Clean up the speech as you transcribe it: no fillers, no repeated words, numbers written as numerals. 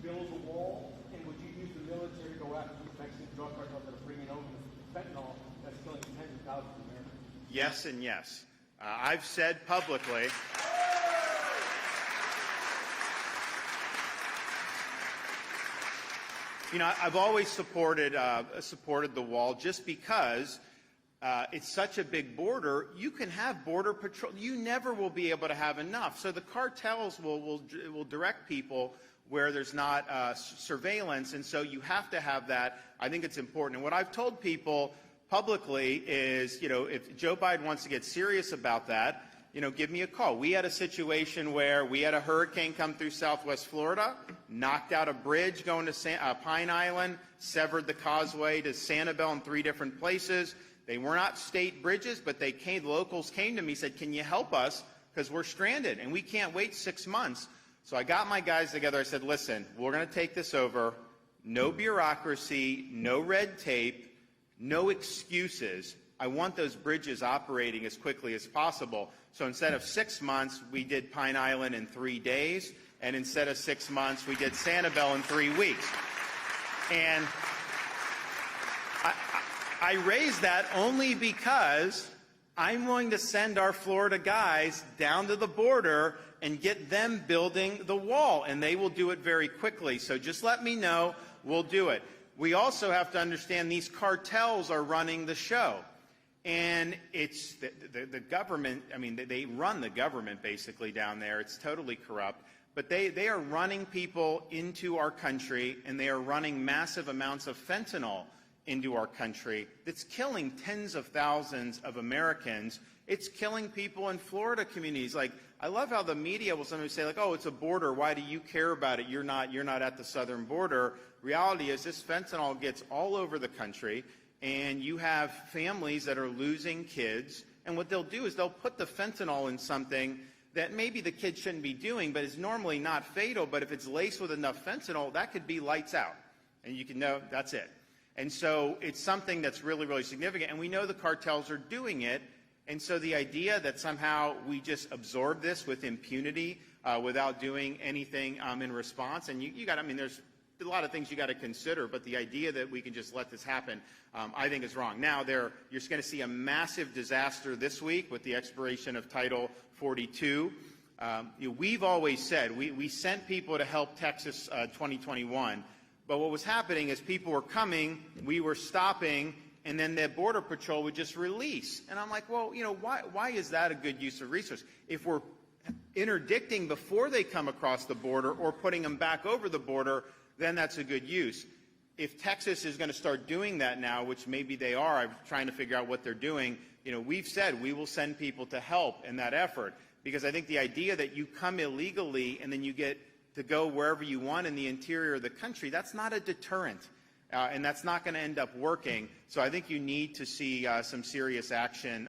build a wall? And would you use the military to go after these Mexican drug cartels that are bringing over the fentanyl that's killing tens of thousands of Americans? Yes and yes. I've said publicly. I've always supported the wall just because it's such a big border. You can have border patrol. You never will be able to have enough. So the cartels will direct people where there's not surveillance, and so you have to have that. I think it's important. And what I've told people publicly is, if Joe Biden wants to get serious about that, give me a call. We had a situation where we had a hurricane come through Southwest Florida, knocked out a bridge going to Pine Island, severed the causeway to Sanibel in 3 different places. They were not state bridges, but locals came to me, said, can you help us? Because we're stranded and we can't wait 6 months. So I got my guys together. I said, listen, we're going to take this over. No bureaucracy, no red tape, no excuses. I want those bridges operating as quickly as possible. So instead of 6 months, we did Pine Island in 3 days. And instead of 6 months, we did Sanibel in 3 weeks. And I raised that only because I'm willing to send our Florida guys down to the border and get them building the wall, and they will do it very quickly. So just let me know. We'll do it. We also have to understand these cartels are running the show. And it's the government, they run the government basically down there. It's totally corrupt. But they are running people into our country, and they are running massive amounts of fentanyl into our country. That's killing tens of thousands of Americans. It's killing people in Florida communities. Like, I love how the media will sometimes say, like, oh, it's a border. Why do you care about it? You're not at the southern border. Reality is this fentanyl gets all over the country, and you have families that are losing kids. And what they'll do is they'll put the fentanyl in something that maybe the kid shouldn't be doing, but is normally not fatal. But if it's laced with enough fentanyl, that could be lights out. And you can know that's it. And so it's something that's really, really significant. And we know the cartels are doing it. And so the idea that somehow we just absorb this with impunity without doing anything in response, and you got, there's a lot of things you got to consider, but the idea that we can just let this happen, I think is wrong. Now, you're going to see a massive disaster this week with the expiration of Title 42. We've always said we sent people to help Texas 2021. But what was happening is people were coming, we were stopping, and then the Border Patrol would just release. And I'm like, well, why is that a good use of resource? If we're interdicting before they come across the border or putting them back over the border, then that's a good use. If Texas is going to start doing that now, which maybe they are, I'm trying to figure out what they're doing, we've said we will send people to help in that effort. Because I think the idea that you come illegally and then you get to go wherever you want in the interior of the country, that's not a deterrent, and that's not going to end up working. So I think you need to see some serious action